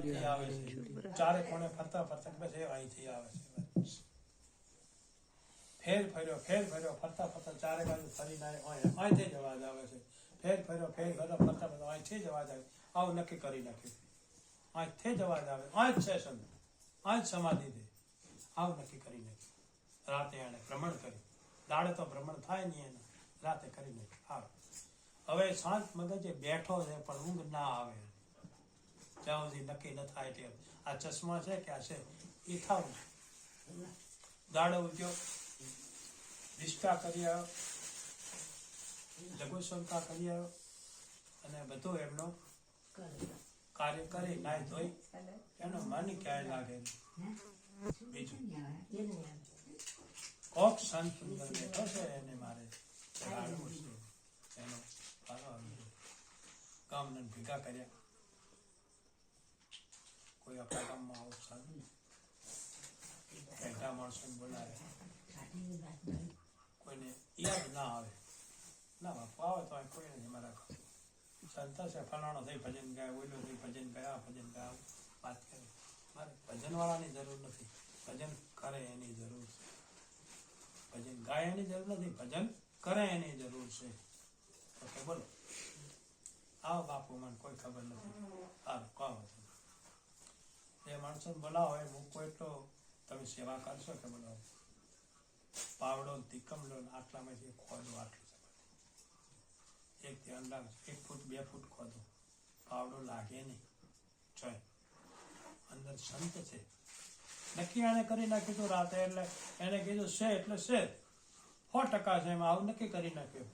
અહીંથી આવે છે, ચારે કોણે ફરતા ફરતા બસ એ અહીંથી આવે છે. ફેર ફર્યો ફરતા ફરતા ચારે બાજુ ફરીને અહીંથી જ અવાજ આવે છે. ફેર ફર્યો ફરતા ફરતા અહીંથી જ અવાજ આવે. આવું નક્કી કરી નાખ્યું, અહીંથી જ અવાજ આવે, અહીં જ છે સંત, અહીં જ સમાધિ દે, આવું નક્કી કરી નાખ્યું. રાતે એને ભ્રમણ કર્યું. દાડે તો ભ્રમણ થાય નહીં એને, રાતે કરી નાખ્યું. હવે શાંત મગજે બેઠો છે પણ ઊંઘ ના આવે, જ્યાં સુધી નક્કી ન થાય કે આ ચશ્મા છે કે આ છે એ થાવું. દાડો ઉગ્યો, નિષ્ઠા કરી આવ્યો, લઘુશંકા કરી આવ્યો, અને બધું એમનો કાર્ય કરી નાય ધોઈ એનો મન ક્યાંય લાગે નહીં. બીજું કોક સંત સુંદર બેઠો છે એને મારે જગાડવું છે, એનો ફાળો આવી ગયો. ગામને ભેગા કર્યા, કોઈ આપણા ગામમાં આવો સંત બેઠા માણસોને બોલાવે, કોઈને યાદ ના આવે, ના બાપુ આવે તો કોઈ નથી મારા સંત છે ફલાણો થઈ ભજન ગાય, ઓઈલો થઈ ભજન ગયા, ભજન ગયા વાત કરે. મારે ભજન વાળાની જરૂર નથી, ભજન કરે એની જરૂર છે. ભજન ગાય એની જરૂર નથી, ભજન કરે એની જરૂર છે. ઓકે બોલો, આવો બાપુ મને કોઈ ખબર નથી. હાલ કહો એ માણસો બોલાવો એ મૂકો એટલો તમે સેવા કરશો કે બોલાવો. પાવડો તીકમડો આટલામાંથી ખોદો, આટલું એક ધ્યાન રાખજો, 1 ફૂટ 2 ફૂટ ખોદો, પાવડો લાગે નહીં. જોઈ અંદર સંત છે, નક્કી એને કરી નાખ્યું હતું રાતે, એટલે એને કીધું છે એટલે છે, 100% છે એમાં, આવું નક્કી કરી નાખ્યું.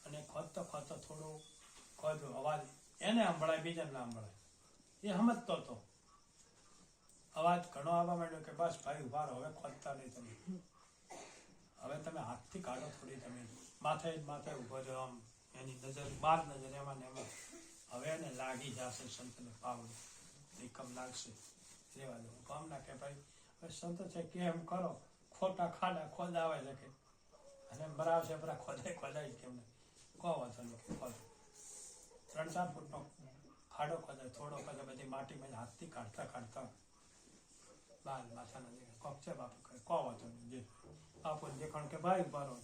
અને ખોદતો ખોદતો થોડું ખોદ્યો, અવાજ એને સંભળાય, બીજાને ના સંભળાય. એ સમજતો હતો, અવાજ ઘણો આવવા માંડ્યો કે બસ ભાઈ ઉભા રહો, હવે ખોદતા નહીં તમે, હવે તમે હાથથી કાઢો થોડી, તમે માથે ઉભો છો, આમ એની નજર બાર નજર એમાં ને એમાં. હવે એને લાગી જશે સંતને પાવડો, એકમ લાગશે, રેવા દો. કામ ના કે ભાઈ હવે સંત છે કે એમ કરો, ખોટા ખાડા ખોદાવે છે કે, અને બરાબર બરા ખોદાય કેમ ને કહો વાંધો નહીં ખોદો. 3-4 ફૂટનો ખાડો ખોદાય, થોડો ખોદાય, બધી માટીમાં હાથથી કાઢતા બાલ માથાના દેખાય. કોક છે બાપુ કહે કહો વાંધો નહીં, જે બાપુ દેખાણ કે ભાઈ ઉભા રહો,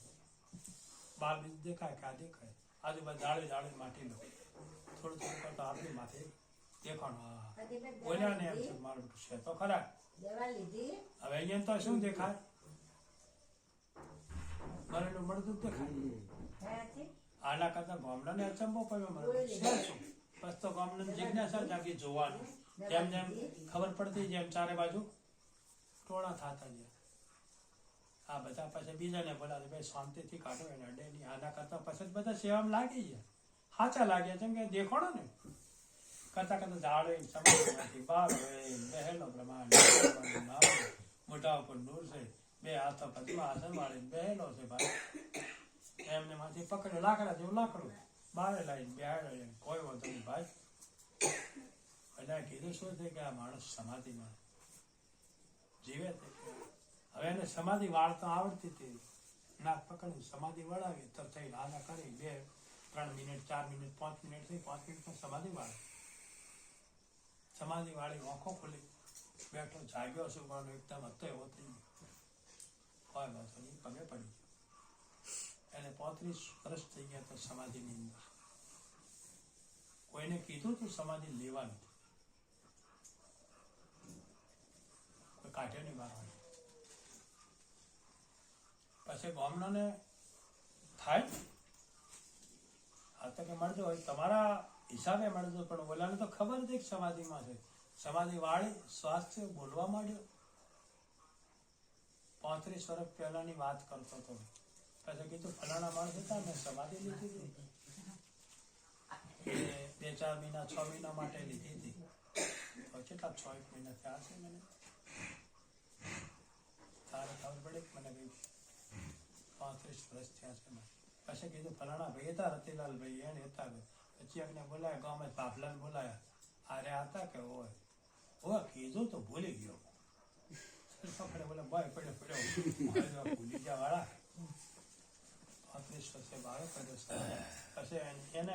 બાર બીજું દેખાય કે આ દેખાય, આજુબાજુ જાળી માટી લો, થોડું કરતા આપણી માથે દેખાણું. હા બોલ્યા ને એમ છે મારું છે તો ખરા. હવે અહીંયા તો શું દેખાય, મરેલું મળતું જ દેખાય. આના કરતા ગામડાને અચંબો પડ્યો મને શું. બસ તો ગામડાની જિજ્ઞાસા જાગી જોવાનું, જેમ જેમ ખબર પડતી જેમ ચારે બાજુ ટોળા થતા ગયા. આ બધા પછી બીજાને બોલાવે, ભાઈ શાંતિથી કાઢો, એને અડે નહીં. આના કરતા પછી બધા સેવામાં લાગી ગયા, સાચા લાગ્યા, જેમ કે દેખાડો ને કરતા જાળે સમાધિમાંથી બહાર હોય, બહેલો બ્રહ્માંડ મોઢા ઉપર નૂર છે, 2 હાથો પદ્માસન વાળી બહેલો છે ભાઈ, એમને માંથી પકડે લાકડા જેવું લાકડું બારે લાવીને બેહાડે, કોઈ વાંધો નહીં ભાઈ. એટલે કીધું શું છે કે આ માણસ સમાધિમાં જીવે છે. હવે એને સમાધિ વાળતા આવડતી હતી, નાક પકડી સમાધિ વળાવી તો થઈ આના કરી 2-3 મિનિટ 4 મિનિટ 5 મિનિટ થઈ, 5 મિનિટમાં સમાધિ વાળી. સમાધિ વાળી આંખો ખુલી, બેઠો જાગ્યો છું પણ એકદમ હતો એવો થઈ ગયો, કોઈ વાંધો નહીં, પગે પડી ગયો. એને 35 વર્ષ થઈ ગયા તો સમાધિની અંદર. કોઈને કીધું તું સમાધિ લેવાનું, કોઈ કાઢ્યો નહીં બહાર. પછી ગામડાને થાય આ તો કે મળજો હોય તમારા હિસાબે મળજો, પણ ઓલાને તો ખબર હતી કે સમાધિમાં છે. સમાધિ વાળી સ્વાસ્થ્ય બોલવા માંડ્યો. 35 વર્ષ પહેલાની વાત કરતો હતો. પછી કીધું ફલાણા માણસ હતા મેં સમાધિ લીધી હતી, 2-4 મહિના 6 મહિના માટે લીધી હતી, કેટલા 6-1 મહિના થયા છે મને, તારે ખબર પડે મને કઈ 35 વર્ષ થયા છે. પછી કીધું ફલાણા ભાઈ હતા રતિલાલ ભાઈ, એને હતા. પછી એમને બોલાયા, ગામમાં બાફલાને બોલાયા, આરે હતા કે હોય કીધું તો ભૂલી ગયો. પકડે બોલે ભાઈ પડ્યો ભૂલી ગયા વાળા 35 વર્ષે બાળક પછી એને